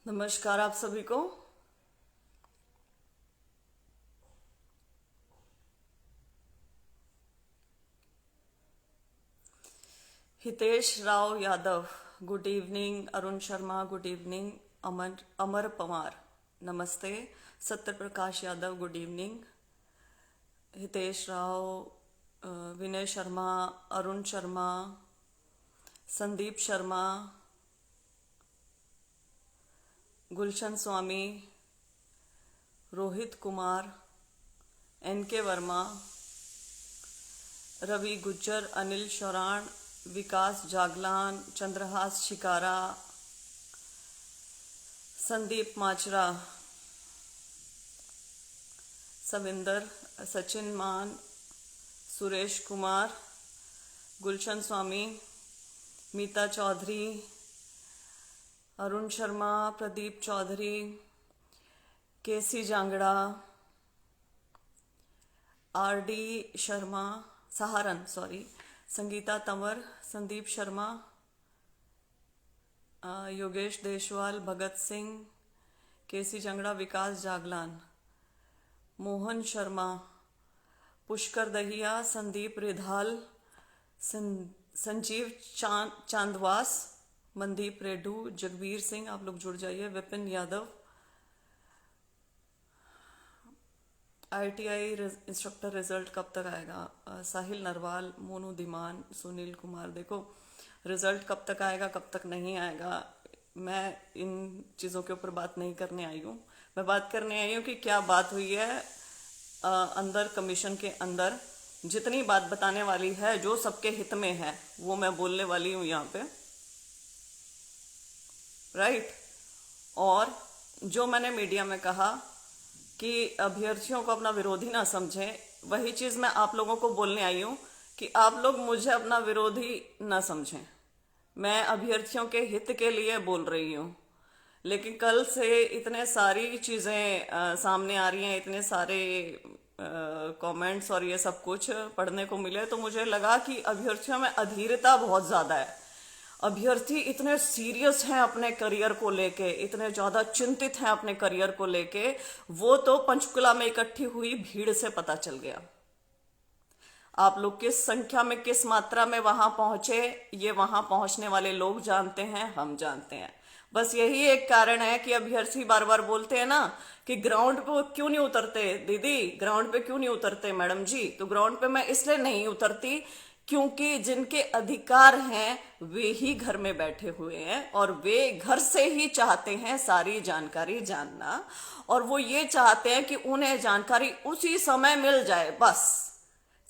नमस्कार आप सभी को। Hitesh Rao Yadav, good evening. Arun Sharma, good evening. Amar Amar Pawar, नमस्ते। Satya Prakash Yadav, good evening. Hitesh Rao, Vinay Sharma, Arun Sharma, Sandeep Sharma, Gulshan Swami, Rohit Kumar, NK Verma, Ravi Gujjar, Anil Sheoran, Vikas Jaglan, Chandrahas Shikara, Sandeep Machra, Savinder, Sachin Mann, Suresh Kumar, Gulshan Swami, Meeta Chaudhary, Arun Sharma, Pradeep Chaudhary, KC Jangra, RD Sharma, Saharan sorry, Sangeeta Tanwar, Sandeep Sharma, Yogesh Deshwal, Bhagat Singh, केसी जंगड़ा, विकास जागलान, मोहन शर्मा, पुष्कर दहिया, संदीप रिधाल, संजीव चांदवास, मनदीप रेड्डू, जगबीर सिंह, आप लोग जुड़ जाइए। Vipin Yadav, ITI instructor result कब तक आएगा? साहिल नरवाल, मोनू धीमान, सुनील कुमार। देखो, रिजल्ट कब तक आएगा कब तक नहीं आएगा, मैं इन चीज़ों के ऊपर बात नहीं करने आई हूँ। मैं बात करने आई हूँ कि क्या बात हुई है अंदर कमीशन के अंदर। जितनी बात बताने वाली है, जो सबके हित में है, वो मैं बोलने वाली हूँ यहाँ पे, राइट। और जो मैंने मीडिया में कहा कि अभ्यर्थियों को अपना विरोधी ना समझें, वही चीज मैं आप लोगों को बोलने आई हूं कि आप लोग मुझे अपना विरोधी ना समझें। मैं अभ्यर्थियों के हित के लिए बोल रही हूं। लेकिन कल से इतने सारी चीजें सामने आ रही हैं, इतने सारे कमेंट्स और ये सब कुछ पढ़ने को मिले, तो मुझे लगा कि अभ्यर्थियों में अधीरता बहुत ज्यादा है। अभ्यर्थी इतने सीरियस हैं अपने करियर को लेके, इतने ज्यादा चिंतित हैं अपने करियर को लेके, वो तो पंचकुला में इकट्ठी हुई भीड़ से पता चल गया। आप लोग किस संख्या में, किस मात्रा में वहां पहुंचे, ये वहां पहुंचने वाले लोग जानते हैं, हम जानते हैं। बस यही एक कारण है कि अभ्यर्थी बार बार बोलते हैं ना कि ग्राउंड पे क्यों नहीं उतरते दीदी, ग्राउंड पे क्यों नहीं उतरते मैडम जी। तो ग्राउंड पे मैं इसलिए नहीं उतरती क्योंकि जिनके अधिकार हैं वे ही घर में बैठे हुए हैं, और वे घर से ही चाहते हैं सारी जानकारी जानना, और वो ये चाहते हैं कि उन्हें जानकारी उसी समय मिल जाए। बस,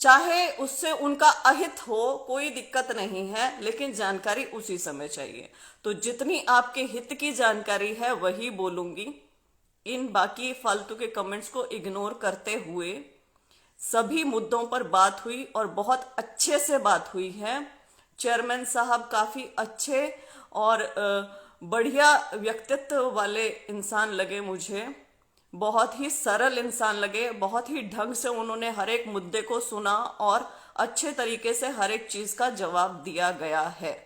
चाहे उससे उनका अहित हो, कोई दिक्कत नहीं है, लेकिन जानकारी उसी समय चाहिए। तो जितनी आपके हित की जानकारी है वही बोलूंगी। इन बाकी फालतू के कमेंट्स को इग्नोर करते हुए सभी मुद्दों पर बात हुई, और बहुत अच्छे से बात हुई है। चेयरमैन साहब काफी अच्छे और बढ़िया व्यक्तित्व वाले इंसान लगे मुझे, बहुत ही सरल इंसान लगे, बहुत ही ढंग से उन्होंने हर एक मुद्दे को सुना और अच्छे तरीके से हर एक चीज का जवाब दिया गया है।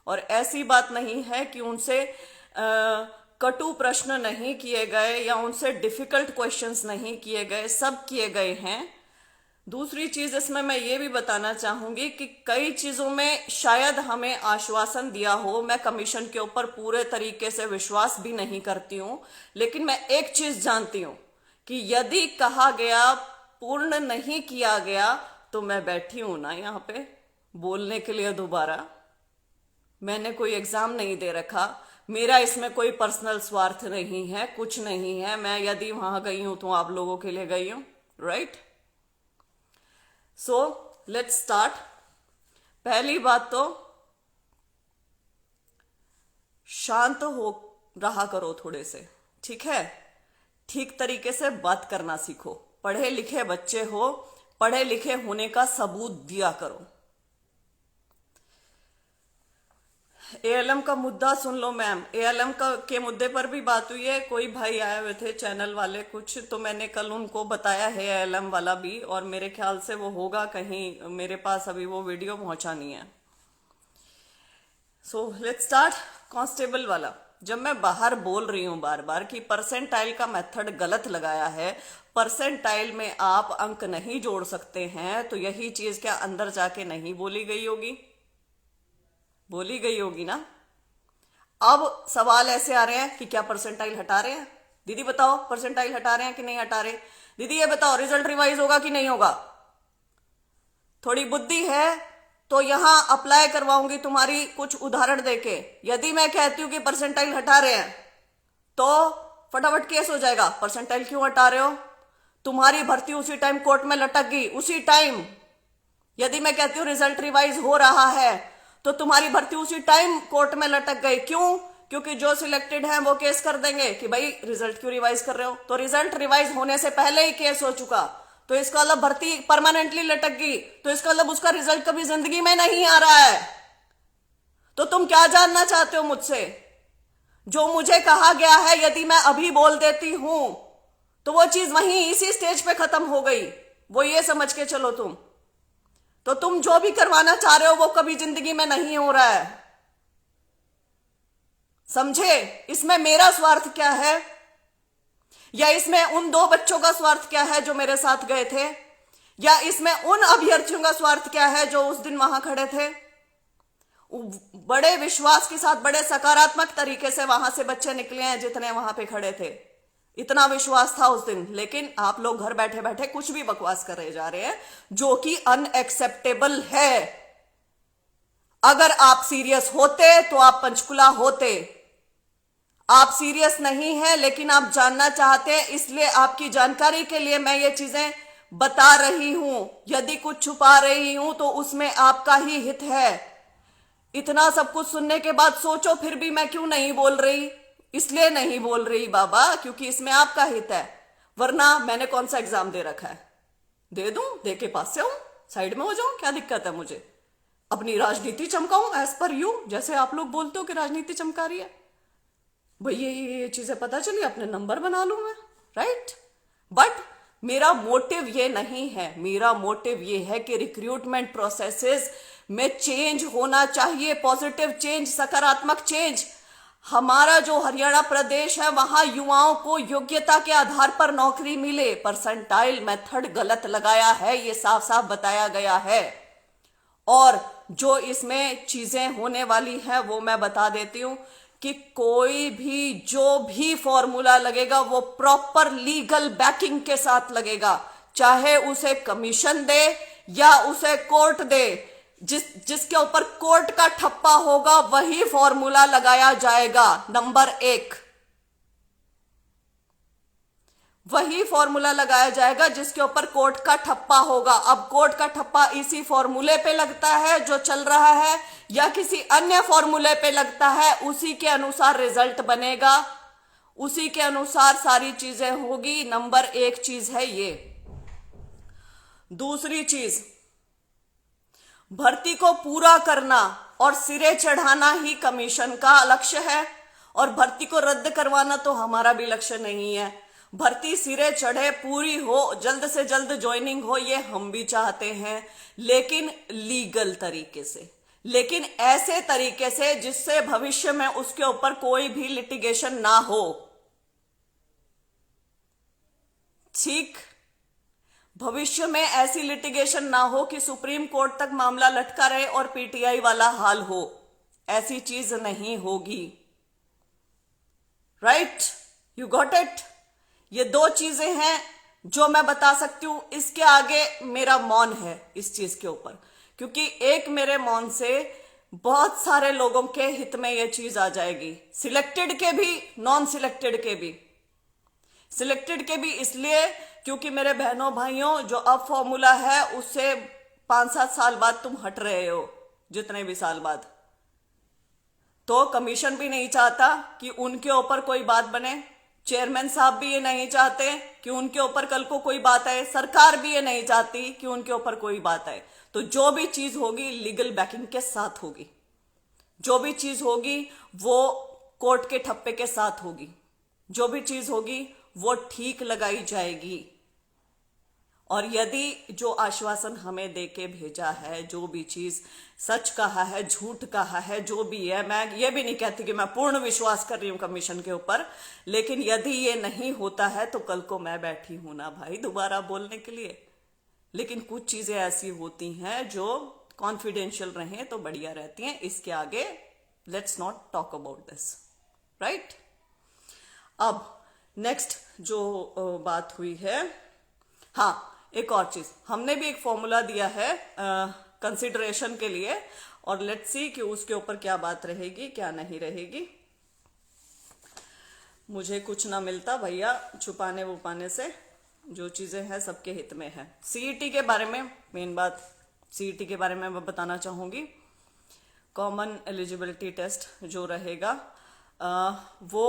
और ऐसी बात नहीं है कि उनसे कटु प्रश्न नहीं किए गए या उनसे डिफिकल्ट क्वेश्चंस नहीं किए गए, सब किए गए हैं। दूसरी चीज इसमें मैं ये भी बताना चाहूंगी कि कई चीजों में शायद हमें आश्वासन दिया हो। मैं कमीशन के ऊपर पूरे तरीके से विश्वास भी नहीं करती हूं, लेकिन मैं एक चीज जानती हूं कि यदि कहा गया पूर्ण नहीं किया गया तो मैं बैठी हूं ना यहाँ पे बोलने के लिए दोबारा। मैंने कोई एग्जाम नहीं दे रखा, मेरा इसमें कोई पर्सनल स्वार्थ नहीं है, कुछ नहीं है। मैं यदि वहां गई हूं तो आप लोगों के लिए गई हूं, राइट। So let's start. पहली बात तो शांत हो रहा करो थोड़े से, ठीक है। ठीक तरीके से बात करना सीखो। पढ़े लिखे बच्चे हो, पढ़े लिखे होने का सबूत दिया करो। एएलएम का मुद्दा सुन लो मैम। एएलएम का के मुद्दे पर भी बात हुई है। कोई भाई आए हुए थे चैनल वाले कुछ, तो मैंने कल उनको बताया है एएलएम वाला भी, और मेरे ख्याल से वो होगा कहीं, मेरे पास अभी वो वीडियो पहुंचा नहीं है। So let's start. कांस्टेबल वाला, जब मैं बाहर बोल रही हूं बार बार कि परसेंटाइल का मेथड गलत लगाया है, परसेंटाइल में आप अंक नहीं जोड़ सकते हैं, तो यही चीज क्या अंदर जाके नहीं बोली गई होगी? बोली गई होगी ना। अब सवाल ऐसे आ रहे हैं कि क्या परसेंटाइल हटा रहे हैं? दीदी बताओ, परसेंटाइल हटा रहे हैं कि नहीं हटा रहे? दीदी ये बताओ, रिजल्ट रिवाइज होगा कि नहीं होगा? थोड़ी बुद्धि है तो यहां अप्लाई करवाऊंगी तुम्हारी कुछ उदाहरण देके। यदि मैं कहती हूं कि परसेंटाइल हटा रहे हैं तो फटाफट केस हो जाएगा। परसेंटाइल क्यों हटा रहे हो? तुम्हारी भर्ती उसी टाइम कोर्ट में लटक गई, उसी टाइम। यदि मैं कहती हूं रिजल्ट रिवाइज हो रहा है तो तुम्हारी भर्ती उसी टाइम कोर्ट में लटक गई। क्यों? क्योंकि जो सिलेक्टेड हैं वो केस कर देंगे कि भाई रिजल्ट क्यों रिवाइज कर रहे हो। तो रिजल्ट रिवाइज होने से पहले ही केस हो चुका, तो इसका मतलब भर्ती परमानेंटली लटक गई, तो इसका मतलब उसका रिजल्ट कभी जिंदगी में नहीं आ रहा है। तो तुम क्या जानना चाहते हो मुझसे? जो मुझे कहा गया है यदि मैं अभी बोल देती हूं तो वो चीज वहीं इसी स्टेज पे खत्म हो गई, वो ये समझ के चलो तुम। तो तुम जो भी करवाना चाह रहे हो वो कभी जिंदगी में नहीं हो रहा है, समझे? इसमें मेरा स्वार्थ क्या है, या इसमें उन दो बच्चों का स्वार्थ क्या है जो मेरे साथ गए थे, या इसमें उन अभ्यर्थियों का स्वार्थ क्या है जो उस दिन वहां खड़े थे? बड़े विश्वास के साथ, बड़े सकारात्मक तरीके से वहां से बच्चे निकले हैं जितने वहां पे खड़े थे। इतना विश्वास था उस दिन, लेकिन आप लोग घर बैठे बैठे कुछ भी बकवास कर रहे जा रहे हैं जो कि अनएक्सेप्टेबल है। अगर आप सीरियस होते तो आप पंचकुला होते। आप सीरियस नहीं है लेकिन आप जानना चाहते हैं, इसलिए आपकी जानकारी के लिए मैं ये चीजें बता रही हूं। यदि कुछ छुपा रही हूं तो उसमें आपका ही हित है। इतना सब कुछ सुनने के बाद सोचो फिर भी मैं क्यों नहीं बोल रही? इसलिए नहीं बोल रही बाबा क्योंकि इसमें आपका हित है, वरना मैंने कौन सा एग्जाम दे रखा है? दे दूं, दे के पास से हूं, साइड में हो जाऊं, क्या दिक्कत है मुझे? अपनी राजनीति चमकाऊं एज पर यू, जैसे आप लोग बोलते हो कि राजनीति चमका रही है। भाई ये चीजें पता चली, अपने नंबर बना लूं मैं, राइट? बट मेरा मोटिव ये नहीं है। मेरा मोटिव ये है कि रिक्रूटमेंट प्रोसेसेस में चेंज होना चाहिए, पॉजिटिव चेंज, सकारात्मक चेंज। हमारा जो हरियाणा प्रदेश है वहां युवाओं को योग्यता के आधार पर नौकरी मिले। परसेंटाइल मेथड गलत लगाया है, ये साफ साफ बताया गया है। और जो इसमें चीजें होने वाली हैं वो मैं बता देती हूं कि कोई भी जो भी फॉर्मूला लगेगा वो प्रॉपर लीगल बैकिंग के साथ लगेगा, चाहे उसे कमीशन दे या उसे कोर्ट दे। जिसके ऊपर कोर्ट का ठप्पा होगा वही फॉर्मूला लगाया जाएगा। नंबर 1, वही फॉर्मूला लगाया जाएगा जिसके ऊपर कोर्ट का ठप्पा होगा। अब कोर्ट का ठप्पा इसी फॉर्मूले पे लगता है जो चल रहा है या किसी अन्य फॉर्मूले पे लगता है, उसी के अनुसार रिजल्ट बनेगा, उसी के अनुसार सारी चीजें होगी। नंबर 1 चीज है ये। दूसरी चीज, भर्ती को पूरा करना और सिरे चढ़ाना ही कमीशन का लक्ष्य है, और भर्ती को रद्द करवाना तो हमारा भी लक्ष्य नहीं है। भर्ती सिरे चढ़े, पूरी हो, जल्द से जल्द ज्वाइनिंग हो, ये हम भी चाहते हैं, लेकिन लीगल तरीके से, लेकिन ऐसे तरीके से जिससे भविष्य में उसके ऊपर कोई भी लिटिगेशन ना हो। ठीक, भविष्य में ऐसी लिटिगेशन ना हो कि सुप्रीम कोर्ट तक मामला लटका रहे और पीटीआई वाला हाल हो। ऐसी चीज नहीं होगी। राइट? You got it? ये 2 चीजें हैं जो मैं बता सकती हूं। इसके आगे मेरा मौन है इस चीज के ऊपर, क्योंकि एक मेरे मौन से बहुत सारे लोगों के हित में यह चीज आ जाएगी, सिलेक्टेड के भी, नॉन सिलेक्टेड के भी। सिलेक्टेड के भी इसलिए क्योंकि मेरे बहनों भाइयों, जो अब फॉर्मूला है उससे 5-7 साल बाद तुम हट रहे हो, जितने भी साल बाद, तो कमीशन भी नहीं चाहता कि उनके ऊपर कोई बात बने। चेयरमैन साहब भी ये नहीं चाहते कि उनके ऊपर कल को कोई बात आए। सरकार भी ये नहीं चाहती कि उनके ऊपर कोई बात आए। तो जो भी चीज होगी लीगल बैकिंग के साथ होगी, जो भी चीज होगी वो कोर्ट के ठप्पे के साथ होगी, जो भी चीज होगी वो ठीक लगाई जाएगी। और यदि जो आश्वासन हमें देके भेजा है, जो भी चीज सच कहा है, झूठ कहा है, जो भी है, मैं ये भी नहीं कहती कि मैं पूर्ण विश्वास कर रही हूँ कमीशन के ऊपर, लेकिन यदि ये नहीं होता है तो कल को मैं बैठी हूं ना भाई दोबारा बोलने के लिए। लेकिन कुछ चीजें ऐसी होती हैं जो कॉन्फिडेंशियल रहें तो बढ़िया रहती हैं। इसके आगे let's not talk about this, right. अब नेक्स्ट जो बात हुई है, हाँ एक और चीज, हमने भी एक फॉर्मूला दिया है कंसिडरेशन के लिए, और लेट्स सी कि उसके ऊपर क्या बात रहेगी क्या नहीं रहेगी। मुझे कुछ ना मिलता भैया छुपाने वुपाने से, जो चीजें हैं सबके हित में है। सीईटी के बारे में मेन बात, सीईटी के बारे में मैं बताना चाहूंगी। कॉमन एलिजिबिलिटी टेस्ट जो रहेगा वो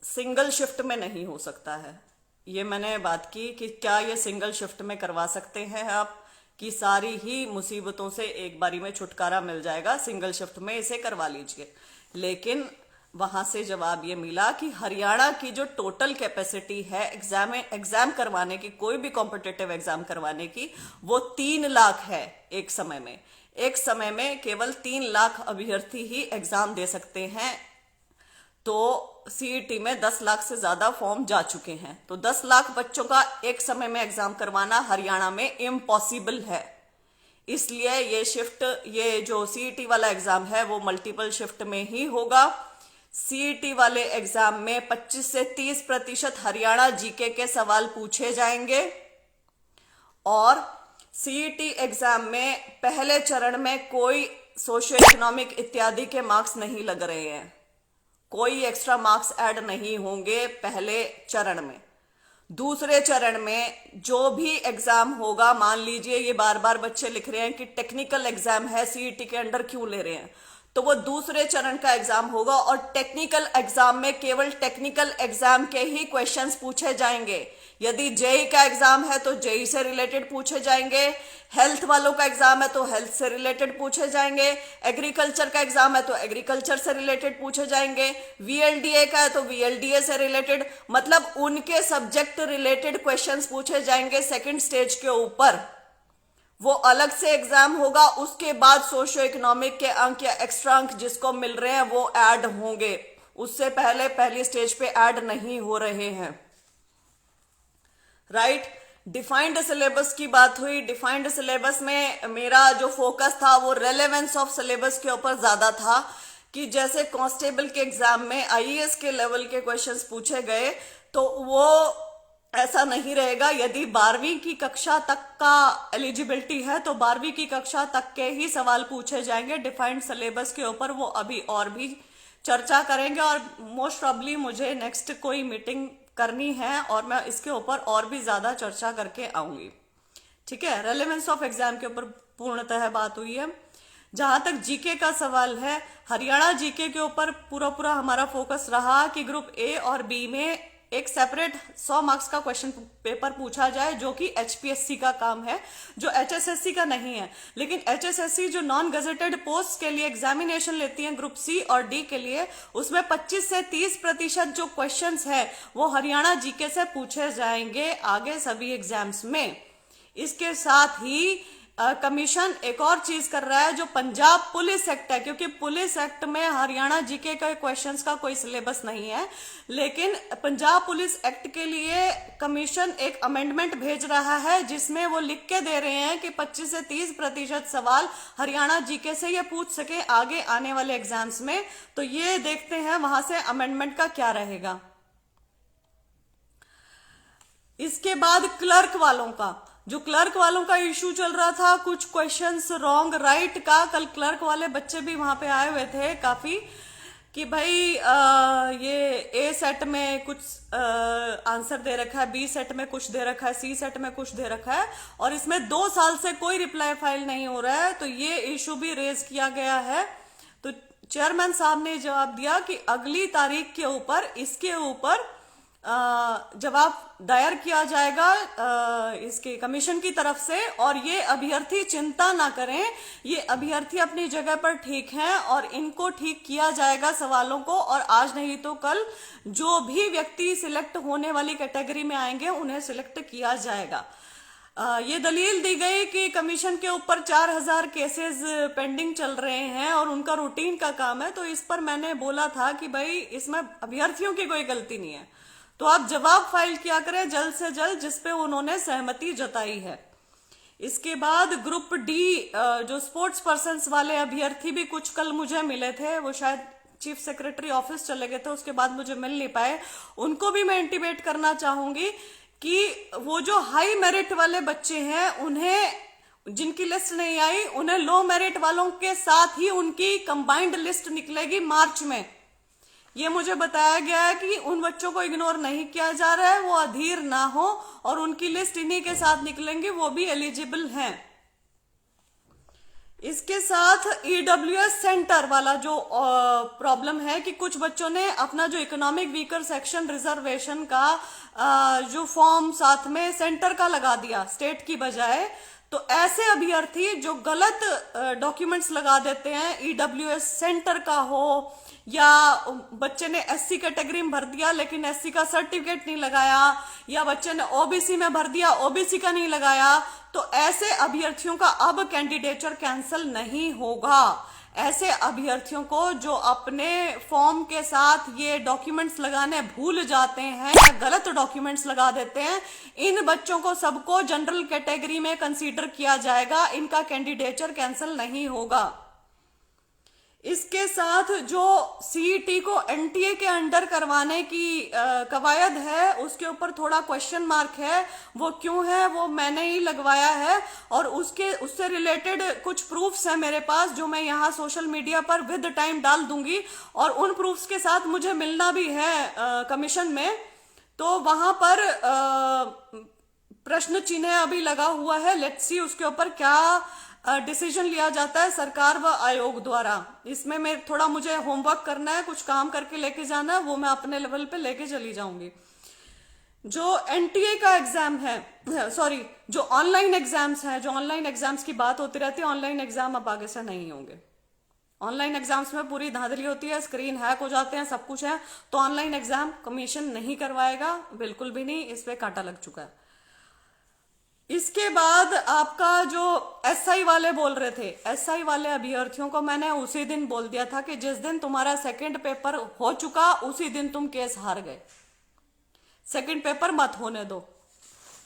सिंगल शिफ्ट में नहीं हो सकता है। ये मैंने बात की कि क्या ये सिंगल शिफ्ट में करवा सकते हैं आप, कि सारी ही मुसीबतों से एक बारी में छुटकारा मिल जाएगा, सिंगल शिफ्ट में इसे करवा लीजिए। लेकिन वहां से जवाब ये मिला कि हरियाणा की जो टोटल कैपेसिटी है एग्जाम करवाने की, कोई भी कॉम्पिटिटिव एग्जाम करवाने की, वो 3 लाख है एक समय में। एक समय में केवल 3 लाख अभ्यर्थी ही एग्जाम दे सकते हैं। तो सीईटी में 10 लाख से ज्यादा फॉर्म जा चुके हैं, तो 10 लाख बच्चों का एक समय में एग्जाम करवाना हरियाणा में इम्पॉसिबल है। इसलिए ये जो सीईटी वाला एग्जाम है वो मल्टीपल शिफ्ट में ही होगा। सीईटी वाले एग्जाम में 25 से 30% हरियाणा जीके के सवाल पूछे जाएंगे, और सीईटी एग्जाम में पहले चरण में कोई सोशियो इकोनॉमिक इत्यादि के मार्क्स नहीं लग रहे हैं, कोई एक्स्ट्रा मार्क्स ऐड नहीं होंगे पहले चरण में। दूसरे चरण में जो भी एग्जाम होगा, मान लीजिए ये बार बार बच्चे लिख रहे हैं कि टेक्निकल एग्जाम है सीईटी के अंडर क्यों ले रहे हैं, तो वो दूसरे चरण का एग्जाम होगा, और टेक्निकल एग्जाम में केवल टेक्निकल एग्जाम के ही क्वेश्चंस पूछे जाएंगे। यदि जेई का एग्जाम है तो जेई से रिलेटेड पूछे जाएंगे, हेल्थ वालों का एग्जाम है तो हेल्थ से रिलेटेड पूछे जाएंगे, एग्रीकल्चर का एग्जाम है तो एग्रीकल्चर से रिलेटेड पूछे जाएंगे, वीएलडीए का है तो वीएलडीए से रिलेटेड, मतलब उनके सब्जेक्ट रिलेटेड क्वेश्चंस पूछे जाएंगे सेकंड स्टेज के ऊपर। वो अलग से एग्जाम होगा, उसके बाद सोशियो इकोनॉमिक के अंक या एक्स्ट्रा अंक जिसको मिल रहे हैं वो ऐड होंगे, उससे पहले पहली स्टेज पे ऐड नहीं हो रहे हैं, राइट। डिफाइंड सिलेबस की बात हुई। डिफाइंड सिलेबस में मेरा जो फोकस था वो रेलेवेंस ऑफ सिलेबस के ऊपर ज्यादा था, कि जैसे कांस्टेबल के एग्जाम में आईएएस के लेवल के क्वेश्चंस पूछे गए, तो वो ऐसा नहीं रहेगा। यदि 12वीं की कक्षा तक का एलिजिबिलिटी है तो 12वीं की कक्षा तक के ही सवाल पूछे जाएंगे डिफाइंड सिलेबस के ऊपर। वो अभी और भी चर्चा करेंगे, और मोस्ट प्रॉब्ली मुझे नेक्स्ट कोई मीटिंग करनी है और मैं इसके ऊपर और भी ज्यादा चर्चा करके आऊंगी, ठीक है। रेलेवेंस ऑफ एग्जाम के ऊपर पूर्णतः बात हुई है। जहां तक जीके का सवाल है, हरियाणा जीके के ऊपर पूरा हमारा फोकस रहा कि ग्रुप ए और बी में एक सेपरेट 100 मार्क्स का क्वेश्चन पेपर पूछा जाए, जो कि एचपीएससी का काम है, जो एचएसएससी का नहीं है। लेकिन एचएसएससी जो नॉन गजेटेड पोस्ट के लिए एग्जामिनेशन लेती है ग्रुप सी और डी के लिए, उसमें 25 से 30% जो क्वेश्चंस है वो हरियाणा जीके से पूछे जाएंगे आगे सभी एग्जाम्स में। इसके साथ ही कमीशन एक और चीज कर रहा है, जो पंजाब पुलिस एक्ट है, क्योंकि पुलिस एक्ट में हरियाणा जीके के क्वेश्चंस का कोई सिलेबस नहीं है, लेकिन पंजाब पुलिस एक्ट के लिए कमीशन एक अमेंडमेंट भेज रहा है, जिसमें वो लिख के दे रहे हैं कि 25 से 30% सवाल हरियाणा जीके से ये पूछ सके आगे आने वाले एग्जाम्स में। तो ये देखते हैं वहां से अमेंडमेंट का क्या रहेगा। इसके बाद क्लर्क वालों का, जो क्लर्क वालों का इशू चल रहा था, कुछ क्वेश्चंस रॉन्ग राइट का, कल क्लर्क वाले बच्चे भी वहां पे आए हुए थे काफी, कि भाई ये ए सेट में कुछ आंसर दे रखा है, बी सेट में कुछ दे रखा है, सी सेट में कुछ दे रखा है, और इसमें 2 साल से कोई रिप्लाई फाइल नहीं हो रहा है। तो ये इशू भी रेज किया गया है। तो चेयरमैन साहब ने जवाब दिया कि अगली तारीख के ऊपर इसके ऊपर जवाब दायर किया जाएगा इसके कमीशन की तरफ से, और ये अभ्यर्थी चिंता ना करें, ये अभ्यर्थी अपनी जगह पर ठीक हैं और इनको ठीक किया जाएगा सवालों को, और आज नहीं तो कल जो भी व्यक्ति सिलेक्ट होने वाली कैटेगरी में आएंगे उन्हें सिलेक्ट किया जाएगा। ये दलील दी गई कि कमीशन के ऊपर 4000 केसेस पेंडिंग चल रहे हैं और उनका रूटीन का काम है। तो इस पर मैंने बोला था कि भाई इसमें अभ्यर्थियों की कोई गलती नहीं है, तो आप जवाब फाइल किया करें जल्द से जल्द, जिसपे उन्होंने सहमति जताई है। इसके बाद ग्रुप डी जो स्पोर्ट्स पर्सन्स वाले अभ्यर्थी भी कुछ कल मुझे मिले थे, वो शायद चीफ सेक्रेटरी ऑफिस चले गए थे, उसके बाद मुझे मिल नहीं पाए। उनको भी मैं इंटीमेट करना चाहूंगी कि वो जो हाई मेरिट वाले बच्चे हैं, उन्हें, जिनकी लिस्ट नहीं आई, उन्हें लो मेरिट वालों के साथ ही उनकी कंबाइंड लिस्ट निकलेगी मार्च में। ये मुझे बताया गया है कि उन बच्चों को इग्नोर नहीं किया जा रहा है, वो अधीर ना हो और उनकी लिस्ट इन्हीं के साथ निकलेंगे, वो भी एलिजिबल हैं। इसके साथ ईडब्ल्यूएस सेंटर वाला जो प्रॉब्लम है कि कुछ बच्चों ने अपना जो इकोनॉमिक वीकर सेक्शन रिजर्वेशन का जो फॉर्म साथ में सेंटर का लगा दिया स्टेट की बजाय, तो ऐसे अभ्यर्थी जो गलत डॉक्यूमेंट्स लगा देते हैं, ईडब्ल्यूएस सेंटर का हो या बच्चे ने एससी कैटेगरी में भर दिया लेकिन एससी का सर्टिफिकेट नहीं लगाया, या बच्चे ने ओबीसी में भर दिया ओबीसी का नहीं लगाया, तो ऐसे अभ्यर्थियों का अब कैंडिडेचर कैंसिल नहीं होगा। ऐसे अभ्यर्थियों को जो अपने फॉर्म के साथ ये डॉक्यूमेंट्स लगाने भूल जाते हैं या गलत डॉक्यूमेंट्स लगा देते हैं, इन बच्चों को सबको जनरल कैटेगरी में कंसीडर किया जाएगा, इनका कैंडिडेचर कैंसिल नहीं होगा। इसके साथ जो सीईटी को एनटीए के अंडर करवाने की कवायद है, उसके ऊपर थोड़ा क्वेश्चन मार्क है। वो क्यों है, वो मैंने ही लगवाया है और उससे रिलेटेड कुछ प्रूफ्स हैं मेरे पास, जो मैं यहाँ सोशल मीडिया पर विद टाइम डाल दूंगी, और उन प्रूफ्स के साथ मुझे मिलना भी है कमीशन में। तो वहां पर प्रश्न चिन्ह अभी लगा हुआ है, लेट्स सी उसके ऊपर क्या डिसीजन लिया जाता है सरकार व आयोग द्वारा। इसमें मैं थोड़ा मुझे होमवर्क करना है, कुछ काम करके लेके जाना है, वो मैं अपने लेवल पे लेके चली जाऊंगी। जो एनटीए का एग्जाम है, सॉरी जो ऑनलाइन एग्जाम्स हैं, जो ऑनलाइन एग्जाम्स की बात होती रहती है, ऑनलाइन एग्जाम अब आगे से नहीं होंगे। ऑनलाइन एग्जाम्स में पूरी धांधली होती है, स्क्रीन हैक हो जाते हैं, सब कुछ है, तो ऑनलाइन एग्जाम कमीशन नहीं करवाएगा, बिल्कुल भी नहीं, इस पे कांटा लग चुका है। इसके बाद आपका जो एसआई वाले बोल रहे थे, एसआई वाले अभ्यर्थियों को मैंने उसी दिन बोल दिया था कि जिस दिन तुम्हारा सेकंड पेपर हो चुका उसी दिन तुम केस हार गए, सेकंड पेपर मत होने दो।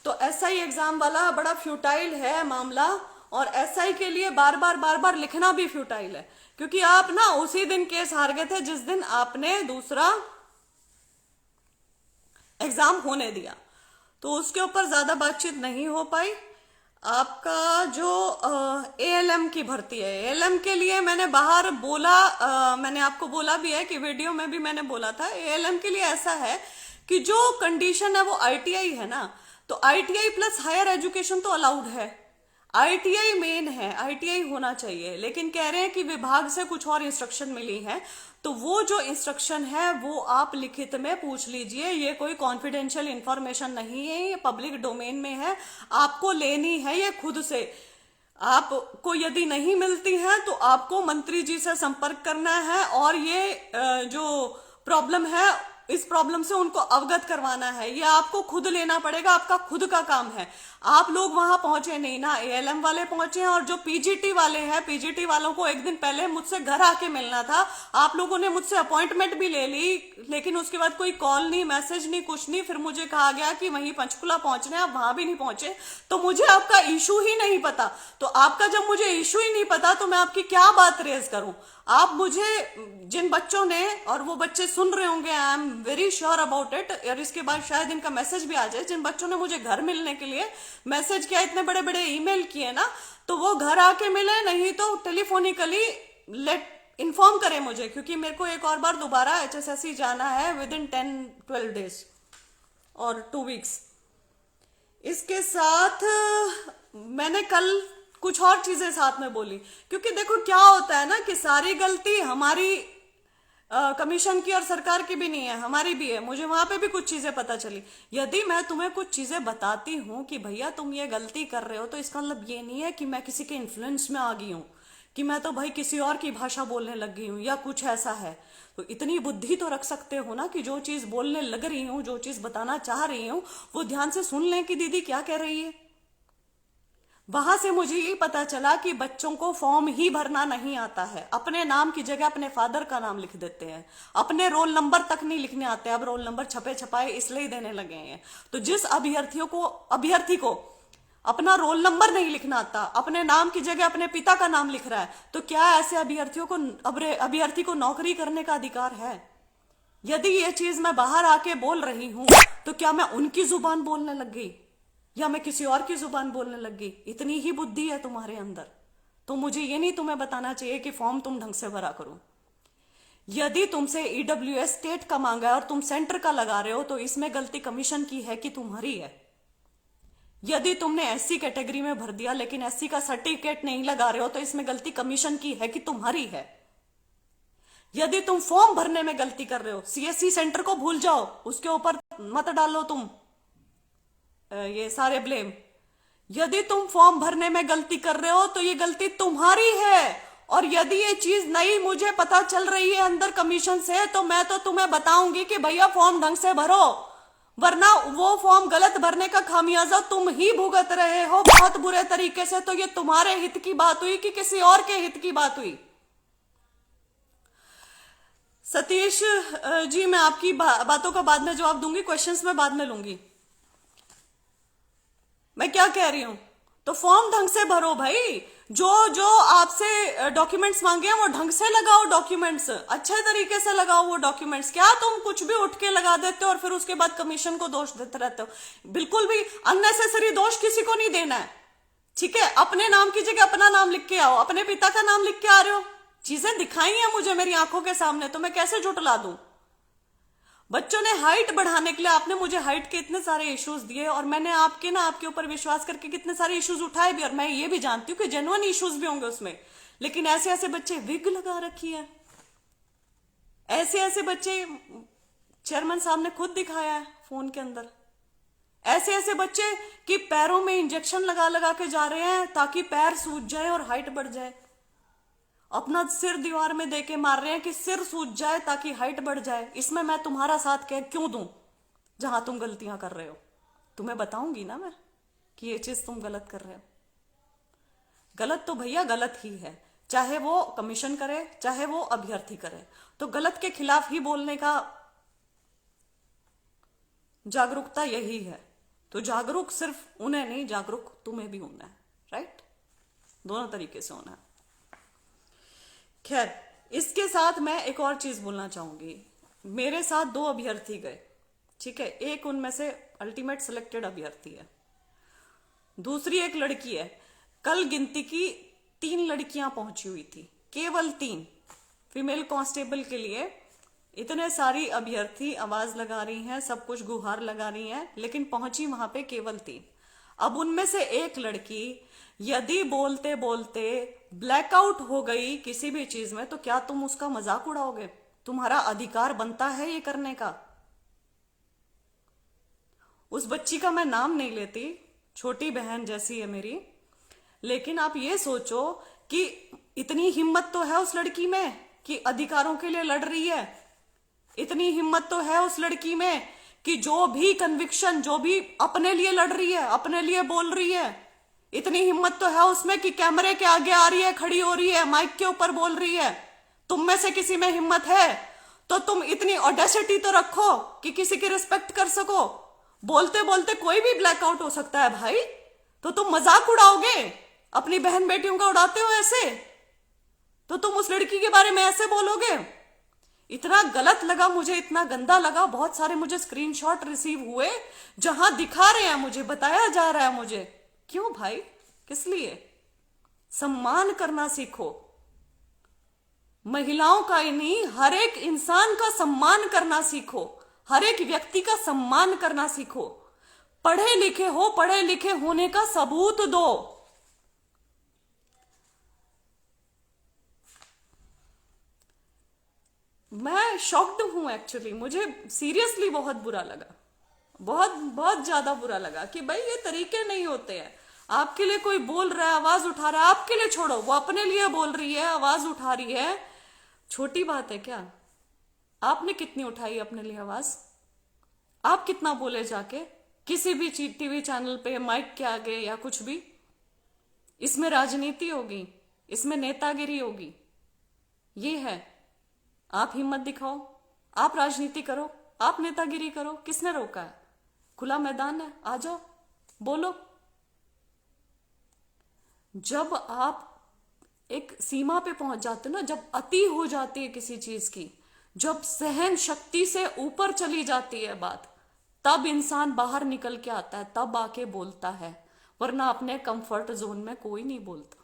तो एसआई एग्जाम वाला बड़ा फ्यूटाइल है मामला, और एसआई के लिए बार बार लिखना भी फ्यूटाइल है, क्योंकि आप ना उसी दिन केस हार गए थे जिस दिन आपने दूसरा एग्जाम होने दिया, तो उसके ऊपर ज्यादा बातचीत नहीं हो पाई। आपका जो एएलएम की भर्ती है, एएलएम के लिए मैंने बाहर बोला, मैंने आपको बोला भी है कि वीडियो में भी मैंने बोला था, एएलएम के लिए ऐसा है कि जो कंडीशन है वो आईटीआई है ना, तो आईटीआई प्लस हायर एजुकेशन तो अलाउड है, आईटीआई मेन है, आईटीआई होना चाहिए, लेकिन कह रहे हैं कि विभाग से कुछ और इंस्ट्रक्शन मिली है, तो वो जो इंस्ट्रक्शन है वो आप लिखित में पूछ लीजिए, ये कोई कॉन्फिडेंशियल इंफॉर्मेशन नहीं है, ये पब्लिक डोमेन में है, आपको लेनी है ये खुद से। आपको यदि नहीं मिलती है तो आपको मंत्री जी से संपर्क करना है, और ये जो प्रॉब्लम है इस प्रॉब्लम से उनको अवगत करवाना है, ये आपको खुद लेना पड़ेगा, आपका खुद का काम है। आप लोग वहां पहुंचे नहीं ना, एएलएम वाले पहुंचे हैं, और जो पीजीटी वाले हैं, पीजीटी वालों को एक दिन पहले मुझसे घर आके मिलना था, आप लोगों ने मुझसे अपॉइंटमेंट भी ले ली, लेकिन उसके बाद कोई कॉल नहीं, मैसेज नहीं, कुछ नहीं। फिर मुझे कहा गया कि वहीं पंचकुला पहुंचना है, आप वहां भी नहीं पहुंचे, तो मुझे आपका इशू ही नहीं पता। तो आपका जब मुझे इशू ही नहीं पता तो मैं आपकी क्या बात रेज करूं। आप मुझे, जिन बच्चों ने, और वो बच्चे सुन रहे होंगे, I am very sure about it, और इसके बाद शायद इनका मैसेज भी आ जाए, जिन बच्चों ने मुझे घर मिलने के लिए मैसेज किया, इतने बड़े बड़े ईमेल किए ना, तो वो घर आके मिले, नहीं तो टेलीफोनिकली इन्फॉर्म करें मुझे, क्योंकि मेरे को एक और बार दोबारा एचएसएससी जाना है विद इन 10-12 डेज और 2 वीक्स। इसके साथ मैंने कल कुछ और चीजें साथ में बोली, क्योंकि देखो क्या होता है ना कि सारी गलती हमारी कमीशन की और सरकार की भी नहीं है, हमारी भी है। मुझे वहां पे भी कुछ चीजें पता चली। यदि मैं तुम्हें कुछ चीजें बताती हूँ कि भैया तुम ये गलती कर रहे हो, तो इसका मतलब ये नहीं है कि मैं किसी के इन्फ्लुएंस में आ गई हूँ, कि मैं तो भाई किसी और की भाषा बोलने लग गई हूँ या कुछ ऐसा है। तो इतनी बुद्धि तो रख सकते हो ना कि जो चीज बोलने लग रही हूँ, जो चीज बताना चाह रही हूँ, वो ध्यान से सुन लें कि दीदी क्या कह रही है। वहां से मुझे ये पता चला कि बच्चों को फॉर्म ही भरना नहीं आता है, अपने नाम की जगह अपने फादर का नाम लिख देते हैं, अपने रोल नंबर तक नहीं लिखने आते। अब रोल नंबर छपे छपाए इसलिए देने लगे हैं। तो जिस अभ्यर्थी को अपना रोल नंबर नहीं लिखना आता, अपने नाम की जगह अपने पिता का नाम लिख रहा है, तो क्या ऐसे अभ्यर्थी को नौकरी करने का अधिकार है? यदि ये चीज मैं बाहर आके बोल रही हूं तो क्या मैं उनकी जुबान बोलने लग गई या मैं किसी और की जुबान बोलने लग गई? इतनी ही बुद्धि है तुम्हारे अंदर। तो मुझे ये नहीं तुम्हें बताना चाहिए कि फॉर्म तुम ढंग से भरा करो। यदि तुमसे ईडब्ल्यूएस स्टेट का मांगा है और तुम सेंटर का लगा रहे हो तो इसमें गलती कमीशन की है कि तुम्हारी है। यदि तुमने एससी कैटेगरी में भर दिया लेकिन एससी का सर्टिफिकेट नहीं लगा रहे हो तो इसमें गलती कमीशन की है कि तुम्हारी है। यदि तुम फॉर्म भरने में गलती कर रहे हो, सीएससी सेंटर को भूल जाओ, उसके ऊपर मत डालो तुम ये सारे ब्लेम। यदि तुम फॉर्म भरने में गलती कर रहे हो तो ये गलती तुम्हारी है। और यदि ये चीज नहीं मुझे पता चल रही है अंदर कमीशन से तो मैं तो तुम्हें बताऊंगी कि भैया फॉर्म ढंग से भरो, वरना वो फॉर्म गलत भरने का खामियाजा तुम ही भुगत रहे हो बहुत बुरे तरीके से। तो ये तुम्हारे हित की बात हुई कि किसी और के हित की बात हुई? सतीश जी, मैं आपकी बातों का बाद में जवाब दूंगी, क्वेश्चंस में बाद में लूंगी। मैं क्या कह रही हूं, तो फॉर्म ढंग से भरो भाई। जो जो आपसे डॉक्यूमेंट्स मांगे हैं वो ढंग से लगाओ, डॉक्यूमेंट्स अच्छे तरीके से लगाओ वो डॉक्यूमेंट्स। क्या तुम कुछ भी उठ के लगा देते हो और फिर उसके बाद कमीशन को दोष देते रहते हो? बिल्कुल भी अननेसेसरी दोष किसी को नहीं देना है, ठीक है? अपने नाम की जगह अपना नाम लिख के आओ, अपने पिता का नाम लिख के आ रहे हो। चीजें दिखाई हैं मुझे मेरी आंखों के सामने, तो मैं कैसे झुटला दूं? बच्चों ने हाइट बढ़ाने के लिए आपने मुझे हाइट के इतने सारे इश्यूज दिए और मैंने आपके ऊपर विश्वास करके कितने सारे इश्यूज उठाए भी, और मैं ये भी जानती हूँ कि जेन्युइन इश्यूज भी होंगे उसमें। लेकिन ऐसे ऐसे बच्चे विग लगा रखी है, ऐसे ऐसे बच्चे चेयरमैन साहब ने खुद दिखाया है फोन के अंदर, ऐसे ऐसे बच्चे कि पैरों में इंजेक्शन लगा लगा के जा रहे हैं ताकि पैर सूज जाए और हाइट बढ़ जाए। अपना सिर दीवार में देके मार रहे हैं कि सिर सूज जाए ताकि हाइट बढ़ जाए। इसमें मैं तुम्हारा साथ क्यों दूं जहां तुम गलतियां कर रहे हो? तुम्हें बताऊंगी ना मैं कि ये चीज तुम गलत कर रहे हो। गलत तो भैया गलत ही है, चाहे वो कमीशन करे चाहे वो अभ्यर्थी करे, तो गलत के खिलाफ ही बोलने का जागरूकता यही है। तो जागरूक सिर्फ उन्हें नहीं, जागरूक तुम्हें भी होना है, राइट? दोनों तरीके से होना है। खैर, इसके साथ मैं एक और चीज बोलना चाहूंगी। मेरे साथ 2 अभ्यर्थी गए, ठीक है? एक उनमें से अल्टीमेट सिलेक्टेड अभ्यर्थी है, दूसरी एक लड़की है। कल गिनती की 3 लड़कियां पहुंची हुई थी, केवल 3 फीमेल कांस्टेबल के लिए। इतने सारी अभ्यर्थी आवाज लगा रही हैं, सब कुछ गुहार लगा रही हैं, लेकिन पहुंची वहां पे केवल 3। अब उनमें से एक लड़की यदि बोलते बोलते ब्लैकआउट हो गई किसी भी चीज में तो क्या तुम उसका मजाक उड़ाओगे? तुम्हारा अधिकार बनता है ये करने का। उस बच्ची का मैं नाम नहीं लेती, छोटी बहन जैसी है मेरी, लेकिन आप ये सोचो कि इतनी हिम्मत तो है उस लड़की में कि अधिकारों के लिए लड़ रही है। इतनी हिम्मत तो है उस लड़की में कि जो भी कन्विक्शन, जो भी अपने लिए लड़ रही है, अपने लिए बोल रही है। इतनी हिम्मत तो है उसमें कि कैमरे के आगे आ रही है, खड़ी हो रही है, माइक के ऊपर बोल रही है। तुम में से किसी में हिम्मत है तो तुम इतनी ऑडेसिटी तो रखो कि किसी की रिस्पेक्ट कर सको। बोलते बोलते कोई भी ब्लैकआउट हो सकता है भाई, तो तुम मजाक उड़ाओगे? अपनी बहन बेटियों का उड़ाते हो ऐसे, तो तुम उस लड़की के बारे में ऐसे बोलोगे? इतना गलत लगा मुझे, इतना गंदा लगा। बहुत सारे मुझे स्क्रीनशॉट रिसीव हुए जहां दिखा रहे हैं, मुझे बताया जा रहा है मुझे। क्यों भाई, किस लिए? सम्मान करना सीखो, महिलाओं का ही नहीं हर एक इंसान का सम्मान करना सीखो, हर एक व्यक्ति का सम्मान करना सीखो। पढ़े लिखे हो, पढ़े लिखे होने का सबूत दो। मैं शॉक्ड हूं एक्चुअली, मुझे सीरियसली बहुत बुरा लगा, बहुत बहुत ज्यादा बुरा लगा कि भाई ये तरीके नहीं होते हैं। आपके लिए कोई बोल रहा है, आवाज उठा रहा है, आपके लिए छोड़ो, वो अपने लिए बोल रही है, आवाज उठा रही है, छोटी बात है क्या? आपने कितनी उठाई अपने लिए आवाज? आप कितना बोले जाके किसी भी टीवी चैनल पे, माइक के आगे या कुछ भी? इसमें राजनीति होगी, इसमें नेतागिरी होगी। ये है, आप हिम्मत दिखाओ, आप राजनीति करो, आप नेतागिरी करो, किसने रोका है? खुला मैदान है, आ जाओ, बोलो। जब आप एक सीमा पे पहुंच जाते हो ना, जब अति हो जाती है किसी चीज की, जब सहन शक्ति से ऊपर चली जाती है बात, तब इंसान बाहर निकल के आता है, तब आके बोलता है। वरना अपने कंफर्ट जोन में कोई नहीं बोलता।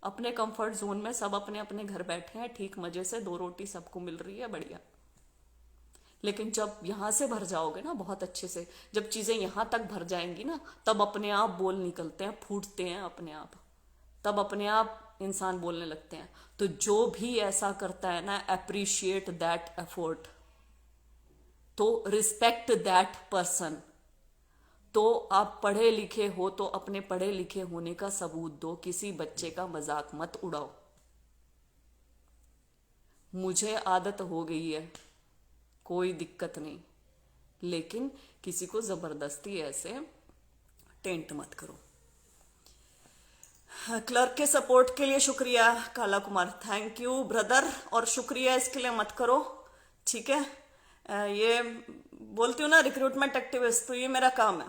अपने कंफर्ट जोन में सब अपने अपने घर बैठे हैं, ठीक मजे से, 2 रोटी सबको मिल रही है, बढ़िया। लेकिन जब यहां से भर जाओगे ना बहुत अच्छे से, जब चीजें यहां तक भर जाएंगी ना, तब अपने आप बोल निकलते हैं, फूटते हैं अपने आप, तब अपने आप इंसान बोलने लगते हैं। तो जो भी ऐसा करता है ना, अप्रिशिएट दैट एफर्ट, तो रिस्पेक्ट दैट पर्सन। तो आप पढ़े लिखे हो तो अपने पढ़े लिखे होने का सबूत दो, किसी बच्चे का मजाक मत उड़ाओ। मुझे आदत हो गई है, कोई दिक्कत नहीं, लेकिन किसी को जबरदस्ती ऐसे टेंट मत करो। क्लर्क के सपोर्ट के लिए शुक्रिया काला कुमार, थैंक यू ब्रदर, और शुक्रिया इसके लिए मत करो, ठीक है। ये बोलती हूँ ना रिक्रूटमेंट एक्टिविस्ट, तो ये मेरा काम है।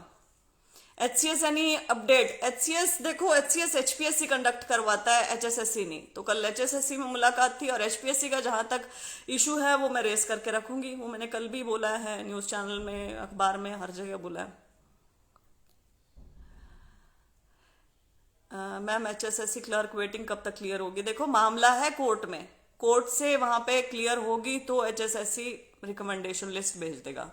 HCS any update? HCS देखो, HCS HPSC कंडक्ट करवाता है, HSSC नहीं। तो कल HSSC में मुलाकात थी, और HPSC का जहां तक इशू है वो मैं रेस करके रखूंगी। वो मैंने कल भी बोला है, न्यूज चैनल में, अखबार में, हर जगह बोला है। मैम HSSC क्लर्क वेटिंग कब तक क्लियर होगी? देखो मामला है कोर्ट में, कोर्ट से वहां पे क्लियर होगी तो HSSC रिकमेंडेशन लिस्ट भेज देगा।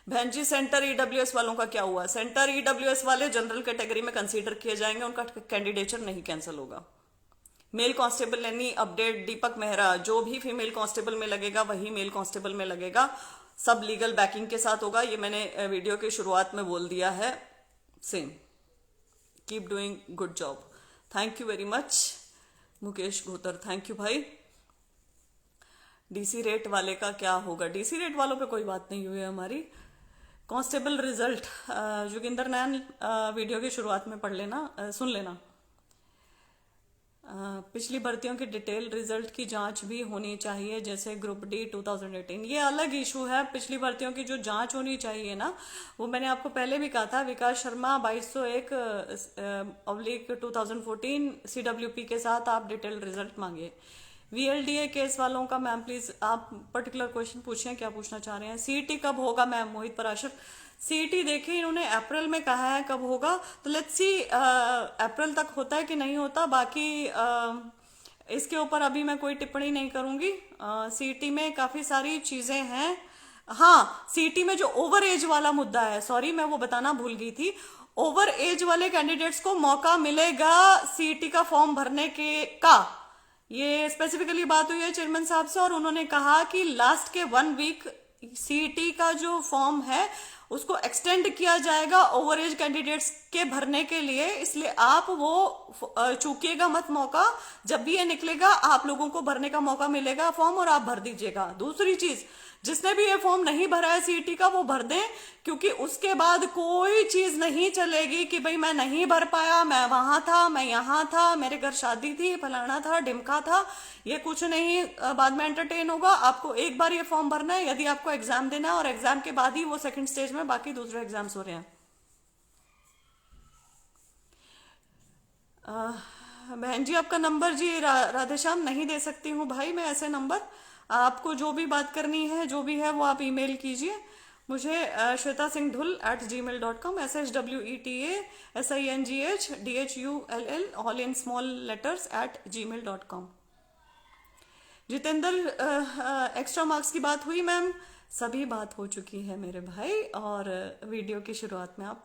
बहन जी सेंटर EWS वालों का क्या हुआ? सेंटर EWS वाले जनरल कैटेगरी में कंसीडर किए जाएंगे, उनका कैंडिडेचर नहीं कैंसिल होगा। Male constable any update? Deepak Mehra, जो भी फीमेल कांस्टेबल में लगेगा वही मेल कांस्टेबल में लगेगा, सब लीगल बैकिंग के साथ होगा। ये मैंने वीडियो की शुरुआत में बोल दिया है। Same, keep doing good job, thank you very much. Mukesh Ghotar, thank you भाई। DC रेट वाले का क्या होगा? DC रेट वालों पे कोई बात नहीं हुई है हमारी। कांस्टेबल रिजल्ट, जोगिंदर नैन, वीडियो की शुरुआत में पढ़ लेना, सुन लेना। पिछली भर्तियों की डिटेल रिजल्ट की जांच भी होनी चाहिए, जैसे ग्रुप D 2018। ये अलग इशू है, पिछली भर्तियों की जो जांच होनी चाहिए ना, वो मैंने आपको पहले भी कहा था। विकास शर्मा 2201/2014 CWP के साथ आप डिटेल रिजल्ट मांगे। VLDA केस वालों का मैम प्लीज आप पर्टिकुलर क्वेश्चन पूछें, क्या पूछना चाह रहे हैं? CET कब होगा मैम? मोहित पराशर, CET देखिए इन्होंने अप्रैल में कहा है कब होगा, तो लेट्स सी अप्रैल तक होता है कि नहीं होता। बाकी इसके ऊपर अभी मैं कोई टिप्पणी नहीं करूंगी। CET में काफी सारी चीजें हैं। हाँ, CET में जो ओवर एज वाला मुद्दा है, सॉरी मैं वो बताना भूल गई थी, ओवर एज वाले कैंडिडेट्स को मौका मिलेगा CET का फॉर्म भरने का। ये स्पेसिफिकली बात हुई है चेयरमैन साहब से, और उन्होंने कहा कि लास्ट के 1 वीक CET का जो फॉर्म है उसको एक्सटेंड किया जाएगा ओवर एज कैंडिडेट्स के भरने के लिए। इसलिए आप वो चूकिएगा मत मौका, जब भी ये निकलेगा आप लोगों को भरने का मौका मिलेगा फॉर्म, और आप भर दीजिएगा। दूसरी चीज, जिसने भी ये फॉर्म नहीं भरा है CET का वो भर दें, क्योंकि उसके बाद कोई चीज नहीं चलेगी कि भाई मैं नहीं भर पाया, मैं वहां था, मैं यहाँ था, मेरे घर शादी थी, फलाना था, ढिमका था, ये कुछ नहीं बाद में एंटरटेन होगा। आपको एक बार ये फॉर्म भरना है, यदि आपको एग्जाम देना है, और एग्जाम के बाद ही वो सेकंड स्टेज में बाकी दूसरे एग्जाम्स हो रहे हैं। बहन जी आपका नंबर जी राधेश्याम नहीं दे सकती हूँ भाई मैं ऐसे नंबर। आपको जो भी बात करनी है, जो भी है वो आप ईमेल कीजिए मुझे, shwetasinghul@gmail.com, SHWETASINGHDHULL all in small letters @gmail.com। Jitendra, extra marks की बात हुई मैम? सभी बात हो चुकी है मेरे भाई, और वीडियो की शुरुआत में आप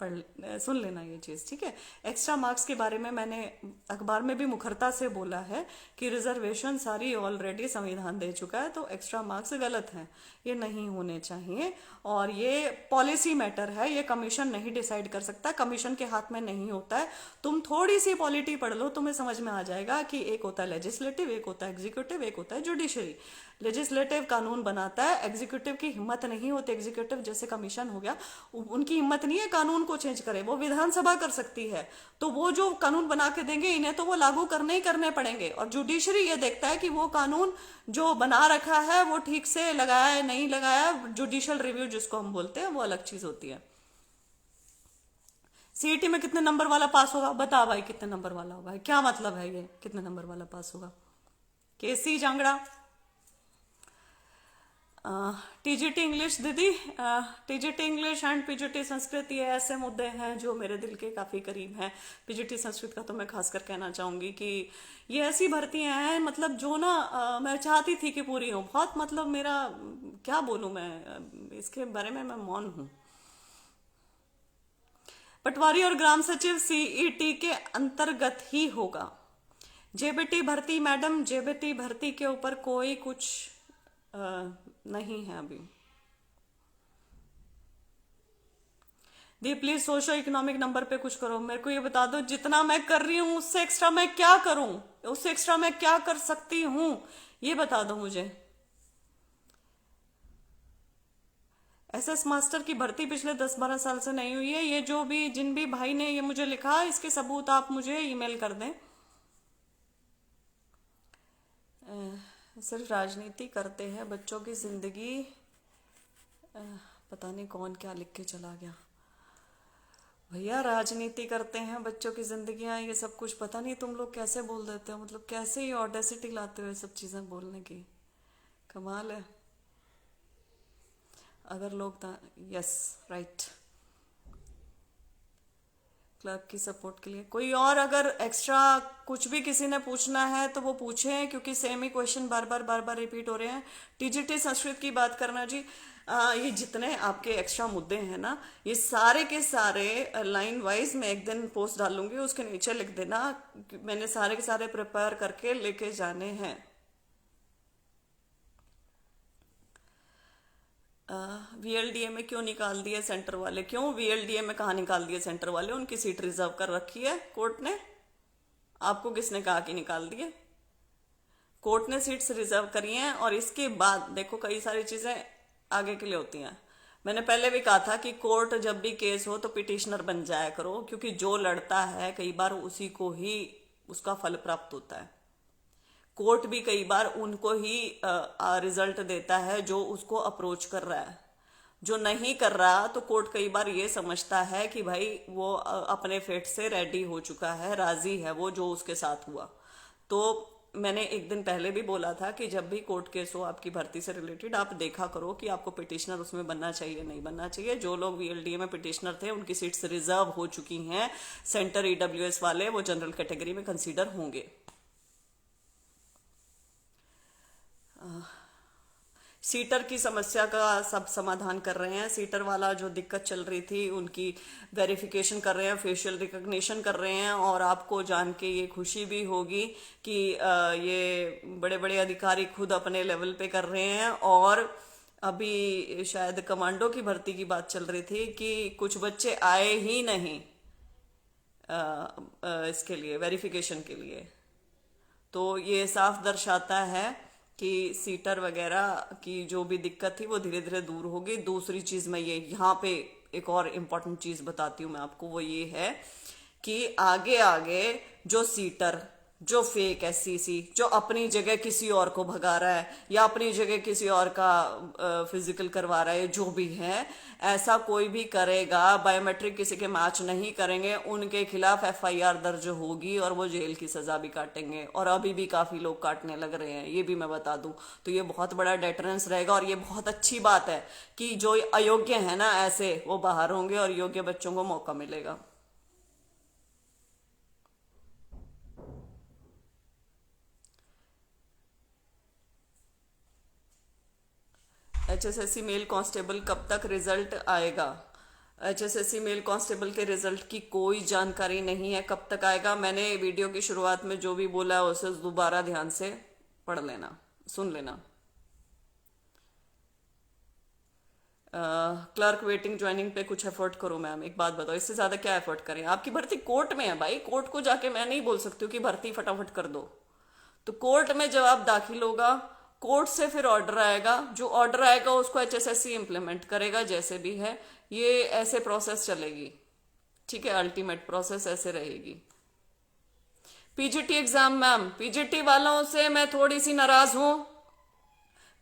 सुन लेना ये चीज़, ठीक है। एक्स्ट्रा मार्क्स के बारे में मैंने अखबार में भी मुखरता से बोला है कि रिजर्वेशन सारी ऑलरेडी संविधान दे चुका है, तो एक्स्ट्रा मार्क्स गलत हैं, ये नहीं होने चाहिए। और ये पॉलिसी मैटर है, ये कमीशन नहीं डिसाइड कर सकता, कमीशन के हाथ में नहीं होता है। तुम थोड़ी सी पॉलिटी पढ़ लो, तुम्हें समझ में आ जाएगा कि एक होता है लेजिस्लेटिव, एक होता है एग्जीक्यूटिव, एक होता है जुडिशरी। लेजिस्लेटिव कानून बनाता है, एग्जीक्यूटिव की हिम्मत नहीं होती, एग्जीक्यूटिव जैसे कमीशन हो गया, उनकी हिम्मत नहीं है कानून को चेंज करे। वो विधानसभा कर सकती है, तो वो जो कानून बना के देंगे इन्हें तो वो लागू करने ही करने पड़ेंगे। और जुडिशरी ये देखता है कि वो कानून जो बना रखा है वो ठीक से लगाया है नहीं लगाया, जुडिशियल रिव्यू जिसको हम बोलते हैं, वो अलग चीज होती है। सीईटी में कितने नंबर वाला पास होगा, बता भाई कितने नंबर वाला होगा, क्या मतलब है ये कितने नंबर वाला पास होगा। केसी जांगड़ा। टीजीटी इंग्लिश दीदी, TGT English and PGT Sanskrit ये ऐसे मुद्दे हैं जो मेरे दिल के काफ़ी करीब हैं। पीजीटी संस्कृत का तो मैं खासकर कहना चाहूँगी कि ये ऐसी भर्तियां हैं मतलब जो ना मैं चाहती थी कि पूरी हो, बहुत मतलब मेरा क्या बोलूँ मैं, इसके बारे में मैं मौन हूँ। पटवारी और ग्राम सचिव सीईटी के अंतर्गत ही होगा। जेबीटी भर्ती मैडम, जेबीटी भर्ती के ऊपर कोई कुछ नहीं है अभी। दी प्लीज सोशो इकोनॉमिक नंबर पे कुछ करो, मेरे को ये बता दो जितना मैं कर रही हूं उससे एक्स्ट्रा मैं क्या करूं, उससे एक्स्ट्रा मैं क्या कर सकती हूं, ये बता दो मुझे। एसएस मास्टर की भर्ती पिछले 10-12 साल से नहीं हुई है। ये जो भी जिन भी भाई ने ये मुझे लिखा, इसके सबूत आप मुझे ईमेल कर दें। सिर्फ राजनीति करते हैं, बच्चों की जिंदगी, पता नहीं कौन क्या लिख के चला गया भैया। राजनीति करते हैं, बच्चों की जिंदगियां, ये सब कुछ पता नहीं तुम लोग कैसे बोल देते हो, मतलब कैसे ये ऑडेसिटी लाते हो ये सब चीजें बोलने की, कमाल है। अगर लोग यस राइट, क्लर्क की सपोर्ट के लिए कोई और अगर एक्स्ट्रा कुछ भी किसी ने पूछना है तो वो पूछे, क्योंकि सेम ही क्वेश्चन बार बार रिपीट हो रहे हैं। टीजीटी संस्कृत की बात करना जी, ये जितने आपके एक्स्ट्रा मुद्दे हैं ना, ये सारे के सारे लाइन वाइज मैं एक दिन पोस्ट डालूंगी, उसके नीचे लिख देना, मैंने सारे के सारे प्रिपेयर करके लेके जाने हैं। वीएलडीए में क्यों निकाल दिए सेंटर वाले, क्यों वीएलडीए में कहाँ निकाल दिए सेंटर वाले, उनकी सीट रिजर्व कर रखी है कोर्ट ने। आपको किसने कहा कि निकाल दिए, कोर्ट ने सीट्स रिजर्व करी हैं। और इसके बाद देखो कई सारी चीजें आगे के लिए होती हैं। मैंने पहले भी कहा था कि कोर्ट जब भी केस हो तो पिटिशनर बन जाया करो, क्योंकि जो लड़ता है कई बार उसी को ही उसका फल प्राप्त होता है। कोर्ट भी कई बार उनको ही रिजल्ट देता है जो उसको अप्रोच कर रहा है। जो नहीं कर रहा तो कोर्ट कई बार ये समझता है कि भाई वो अपने फेट से रेडी हो चुका है, राजी है वो जो उसके साथ हुआ। तो मैंने एक दिन पहले भी बोला था कि जब भी कोर्ट केस हो आपकी भर्ती से रिलेटेड, आप देखा करो कि आपको पिटिशनर उसमें बनना चाहिए नहीं बनना चाहिए। जो लोग वीएलडीए में पिटिशनर थे उनकी सीट्स रिजर्व हो चुकी हैं, सेंटर ईडब्ल्यूएस वाले वो जनरल कैटेगरी में कंसीडर होंगे। सीटर की समस्या का सब समाधान कर रहे हैं। सीटर वाला जो दिक्कत चल रही थी उनकी वेरिफिकेशन कर रहे हैं, फेशियल रिकॉग्निशन कर रहे हैं। और आपको जान के ये खुशी भी होगी कि ये बड़े बड़े अधिकारी खुद अपने लेवल पे कर रहे हैं। और अभी शायद कमांडो की भर्ती की बात चल रही थी कि कुछ बच्चे आए ही नहीं इसके लिए वेरिफिकेशन के लिए। तो ये साफ दर्शाता है कि सीटर वगैरह की जो भी दिक्कत थी वो धीरे धीरे दूर होगी। दूसरी चीज मैं ये यहाँ पे एक और इम्पोर्टेंट चीज बताती हूँ मैं आपको, वो ये है कि आगे आगे जो सीटर, जो फेक एससीसी, जो अपनी जगह किसी और को भगा रहा है या अपनी जगह किसी और का फिजिकल करवा रहा है, जो भी है, ऐसा कोई भी करेगा, बायोमेट्रिक किसी के मैच नहीं करेंगे, उनके खिलाफ एफआईआर दर्ज होगी और वो जेल की सजा भी काटेंगे। और अभी भी काफी लोग काटने लग रहे हैं, ये भी मैं बता दूं। तो ये बहुत बड़ा डेटरेंस रहेगा और ये बहुत अच्छी बात है कि जो अयोग्य है ना ऐसे वो बाहर होंगे और योग्य बच्चों को मौका मिलेगा। एचएसएससी मेल कांस्टेबल कब तक रिजल्ट आएगा? एचएसएससी मेल कांस्टेबल के रिजल्ट की कोई जानकारी नहीं है कब तक आएगा। मैंने वीडियो की शुरुआत में जो भी बोला है उसे दोबारा ध्यान से पढ़ लेना, सुन लेना। क्लर्क वेटिंग ज्वाइनिंग पे कुछ एफर्ट करो मैम। एक बात बताओ, इससे ज्यादा क्या एफर्ट करें? आपकी भर्ती कोर्ट में है भाई, कोर्ट को जाके मैं नहीं बोल सकती हूँ कि भर्ती फटाफट कर दो। तो कोर्ट में जब आप दाखिल होगा कोर्ट से फिर ऑर्डर आएगा, जो ऑर्डर आएगा उसको HSSC इम्प्लीमेंट करेगा, जैसे भी है ये ऐसे प्रोसेस चलेगी। ठीक है, अल्टीमेट प्रोसेस ऐसे रहेगी। पीजीटी एग्जाम मैम, पीजीटी वालों से मैं थोड़ी सी नाराज हूं।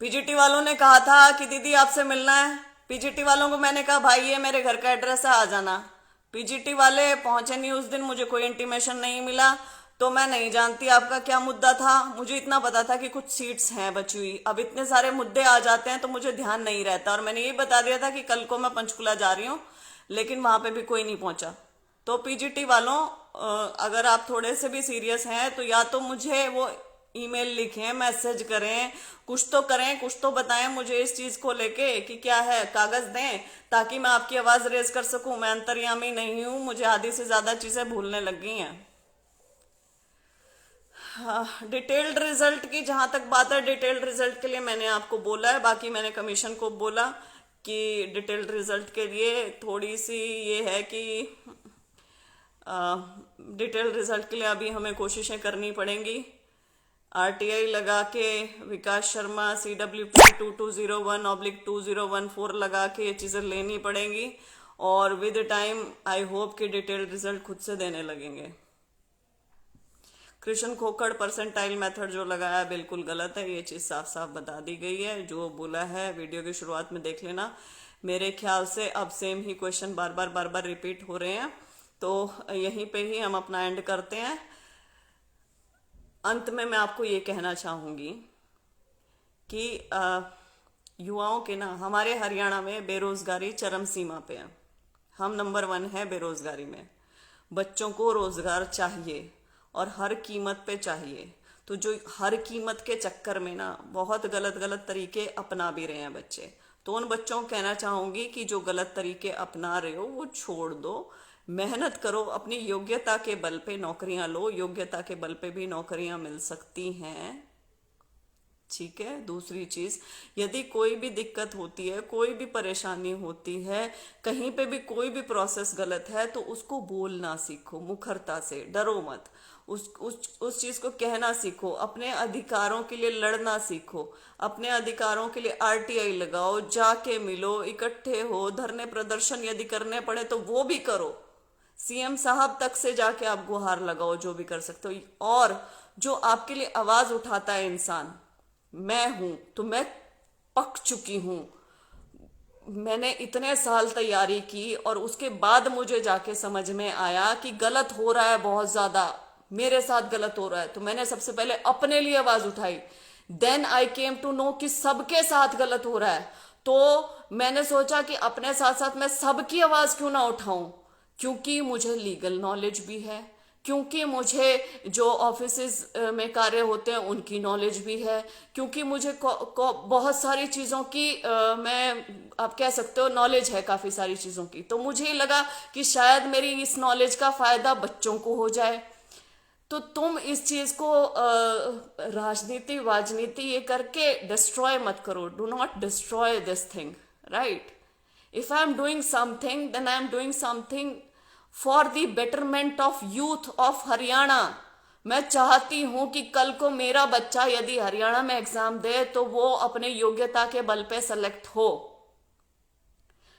पीजीटी वालों ने कहा था कि दीदी आपसे मिलना है। पीजीटी वालों को मैंने कहा भाई ये मेरे घर का एड्रेस है, आ जाना। पीजीटी वाले पहुंचे नहीं उस दिन, मुझे कोई इंटीमेशन नहीं मिला, तो मैं नहीं जानती आपका क्या मुद्दा था। मुझे इतना पता था कि कुछ सीट्स हैं बची हुई। अब इतने सारे मुद्दे आ जाते हैं तो मुझे ध्यान नहीं रहता, और मैंने ये बता दिया था कि कल को मैं पंचकुला जा रही हूँ, लेकिन वहां पे भी कोई नहीं पहुंचा। तो पीजीटी वालों, अगर आप थोड़े से भी सीरियस हैं तो या तो मुझे वो ईमेल लिखें, मैसेज करें, कुछ तो करें, कुछ तो बताएं मुझे इस चीज को लेके कि क्या है, कागज दें ताकि मैं आपकी आवाज रेज कर सकूं। मैं अंतर्यामी नहीं हूं, मुझे आधी से ज्यादा चीजें भूलने लग गई हैं। डिटेल्ड रिजल्ट की जहां तक बात है, डिटेल्ड रिजल्ट के लिए मैंने आपको बोला है, बाकी मैंने कमीशन को बोला कि डिटेल्ड रिजल्ट के लिए थोड़ी सी ये है कि डिटेल रिजल्ट के लिए अभी हमें कोशिशें करनी पड़ेंगी। आरटीआई लगा के विकास शर्मा CWP 2201/2014 लगा के ये चीज़ें लेनी पड़ेंगी, और विद टाइम आई होप कि डिटेल रिजल्ट खुद से देने लगेंगे। कृष्ण खोखड़ परसेंटाइल मेथड जो लगाया बिल्कुल गलत है, ये चीज़ साफ साफ बता दी गई है। जो बोला है वीडियो की शुरुआत में देख लेना। मेरे ख्याल से अब सेम ही क्वेश्चन बार बार रिपीट हो रहे हैं, तो यहीं पे ही हम अपना एंड करते हैं। अंत में मैं आपको ये कहना चाहूंगी कि युवाओं के ना, हमारे हरियाणा में बेरोजगारी चरम सीमा पे है। हम नंबर 1 है बेरोजगारी में। बच्चों को रोजगार चाहिए और हर कीमत पे चाहिए। तो जो हर कीमत के चक्कर में ना बहुत गलत गलत तरीके अपना भी रहे हैं बच्चे, तो उन बच्चों को कहना चाहूंगी कि जो गलत तरीके अपना रहे हो वो छोड़ दो, मेहनत करो, अपनी योग्यता के बल पे नौकरियां लो, योग्यता के बल पे भी नौकरियां मिल सकती हैं। ठीक है। दूसरी चीज, यदि कोई भी दिक्कत होती है, कोई भी परेशानी होती है, कहीं पे भी कोई भी प्रोसेस गलत है, तो उसको बोलना सीखो, मुखरता से, डरो मत। उस चीज को कहना सीखो, अपने अधिकारों के लिए लड़ना सीखो, अपने अधिकारों के लिए आरटीआई लगाओ, जाके मिलो, इकट्ठे हो, धरने प्रदर्शन यदि करने पड़े तो वो भी करो, सीएम साहब तक से जाके आप गुहार लगाओ, जो भी कर सकते हो। और जो आपके लिए आवाज उठाता है इंसान, मैं हूं, तो मैं पक चुकी हूं। मैंने इतने साल तैयारी की और उसके बाद मुझे जाके समझ में आया कि गलत हो रहा है, बहुत ज्यादा मेरे साथ गलत हो रहा है, तो मैंने सबसे पहले अपने लिए आवाज उठाई। Then I came to know कि सबके साथ गलत हो रहा है, तो मैंने सोचा कि अपने साथ साथ मैं सबकी आवाज क्यों ना उठाऊं, क्योंकि मुझे लीगल नॉलेज भी है, क्योंकि मुझे जो ऑफिसेज में कार्य होते हैं उनकी नॉलेज भी है, क्योंकि मुझे बहुत सारी चीज़ों की मैं आप कह सकते हो नॉलेज है, काफ़ी सारी चीज़ों की। तो मुझे लगा कि शायद मेरी इस नॉलेज का फ़ायदा बच्चों को हो जाए। तो तुम इस चीज़ को राजनीति वाजनीति ये करके डिस्ट्रॉय मत करो। Do not destroy this thing, right? If I am doing something then I am doing something for the betterment of youth of Haryana. मैं चाहती हूं कि कल को मेरा बच्चा यदि हरियाणा में एग्जाम दे तो वो अपने योग्यता के बल पे सेलेक्ट हो।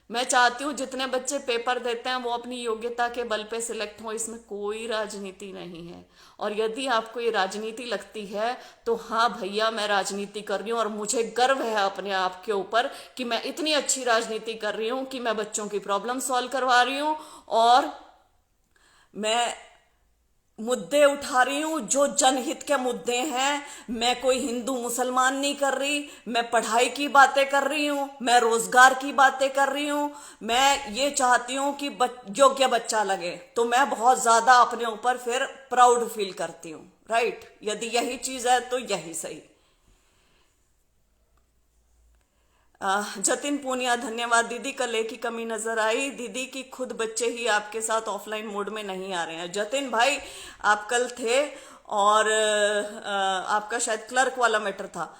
मैं चाहती हूं जितने बच्चे पेपर देते हैं वो अपनी योग्यता के बल पे सिलेक्ट हो। इसमें कोई राजनीति नहीं है। और यदि आपको ये राजनीति लगती है तो हाँ भैया, मैं राजनीति कर रही हूँ और मुझे गर्व है अपने आप के ऊपर कि मैं इतनी अच्छी राजनीति कर रही हूँ कि मैं बच्चों की प्रॉब्लम सॉल्व करवा रही हूँ और मैं मुद्दे उठा रही हूं जो जनहित के मुद्दे हैं। मैं कोई हिंदू मुसलमान नहीं कर रही, मैं पढ़ाई की बातें कर रही हूं, मैं रोजगार की बातें कर रही हूं। मैं ये चाहती हूं कि योग्य बच्चा लगे, तो मैं बहुत ज्यादा अपने ऊपर फिर प्राउड फील करती हूं, राइट? यदि यही चीज है तो यही सही। जतिन पूनिया, धन्यवाद दीदी। कल एक ही कमी नजर आई दीदी की, खुद बच्चे ही आपके साथ ऑफलाइन मोड में नहीं आ रहे हैं। जतिन भाई, आप कल थे और आपका शायद क्लर्क वाला मैटर था,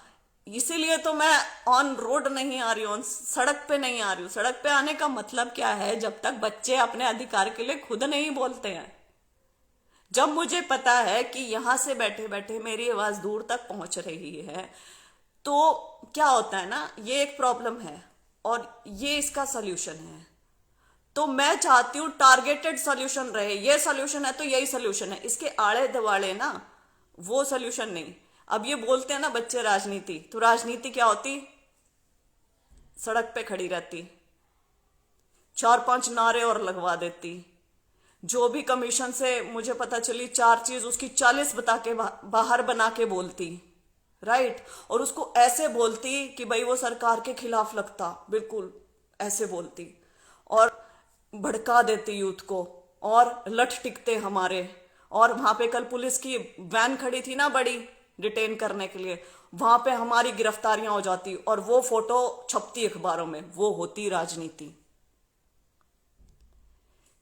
इसीलिए तो मैं ऑन रोड नहीं आ रही हूँ, सड़क पे नहीं आ रही हूँ। सड़क पे आने का मतलब क्या है? जब तक बच्चे अपने अधिकार के लिए खुद नहीं बोलते हैं, जब मुझे पता है कि यहां से बैठे बैठे मेरी आवाज दूर तक पहुंच रही है, तो क्या होता है ना, ये एक प्रॉब्लम है और ये इसका सल्यूशन है। तो मैं चाहती हूं टारगेटेड सॉल्यूशन रहे। ये सॉल्यूशन है तो यही सॉल्यूशन है, इसके आड़े दवाड़े ना वो सॉल्यूशन नहीं। अब ये बोलते हैं ना बच्चे राजनीति, तो राजनीति क्या होती, सड़क पे खड़ी रहती, 4-5 नारे और लगवा देती। जो भी कमीशन से मुझे पता चली 4 चीज, उसकी 40 बता के बाहर बना के बोलती, राइट। और उसको ऐसे बोलती कि भाई वो सरकार के खिलाफ लगता, बिल्कुल ऐसे बोलती और भड़का देती यूथ को और लठ टिकते हमारे। और वहां पे कल पुलिस की वैन खड़ी थी ना बड़ी, डिटेन करने के लिए, वहां पे हमारी गिरफ्तारियां हो जाती और वो फोटो छपती अखबारों में। वो होती राजनीति।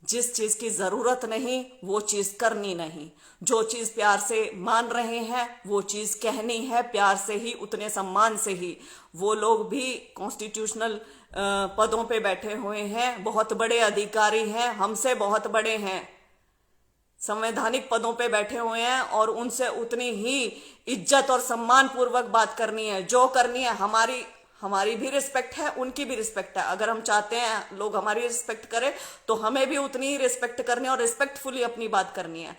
जिस चीज की जरूरत नहीं वो चीज करनी नहीं, जो चीज प्यार से मान रहे हैं वो चीज कहनी है प्यार से ही, उतने सम्मान से ही। वो लोग भी कॉन्स्टिट्यूशनल पदों पे बैठे हुए हैं, बहुत बड़े अधिकारी हैं, हमसे बहुत बड़े हैं, संवैधानिक पदों पे बैठे हुए हैं और उनसे उतनी ही इज्जत और सम्मान पूर्वक बात करनी है। जो करनी है, हमारी भी रिस्पेक्ट है, उनकी भी रिस्पेक्ट है। अगर हम चाहते हैं लोग हमारी रिस्पेक्ट करें तो हमें भी उतनी ही रिस्पेक्ट करनी है और रिस्पेक्टफुली अपनी बात करनी है।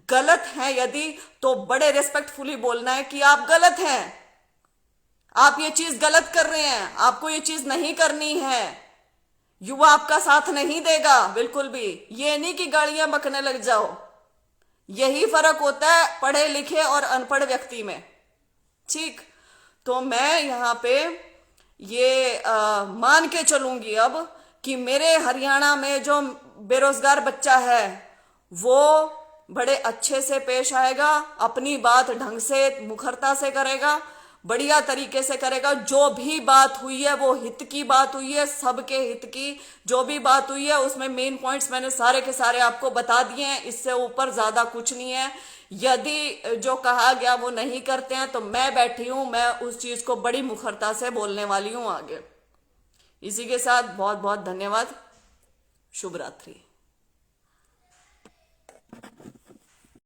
गलत है यदि, तो बड़े रिस्पेक्टफुली बोलना है कि आप गलत हैं, आप ये चीज गलत कर रहे हैं, आपको ये चीज नहीं करनी है। युवा आपका साथ नहीं देगा बिल्कुल भी। ये नहीं कि गाड़ियां बकने लग जाओ। यही फर्क होता है पढ़े लिखे और अनपढ़ व्यक्ति में, ठीक। तो मैं यहां पे ये मान के चलूंगी अब कि मेरे हरियाणा में जो बेरोजगार बच्चा है वो बड़े अच्छे से पेश आएगा, अपनी बात ढंग से मुखरता से करेगा, बढ़िया तरीके से करेगा। जो भी बात हुई है वो हित की बात हुई है, सबके हित की जो भी बात हुई है उसमें मेन पॉइंट्स मैंने सारे के सारे आपको बता दिए हैं। इससे ऊपर ज्यादा कुछ नहीं है। यदि जो कहा गया वो नहीं करते हैं तो मैं बैठी हूं, मैं उस चीज को बड़ी मुखरता से बोलने वाली हूं आगे। इसी के साथ बहुत बहुत धन्यवाद। शुभ रात्रि।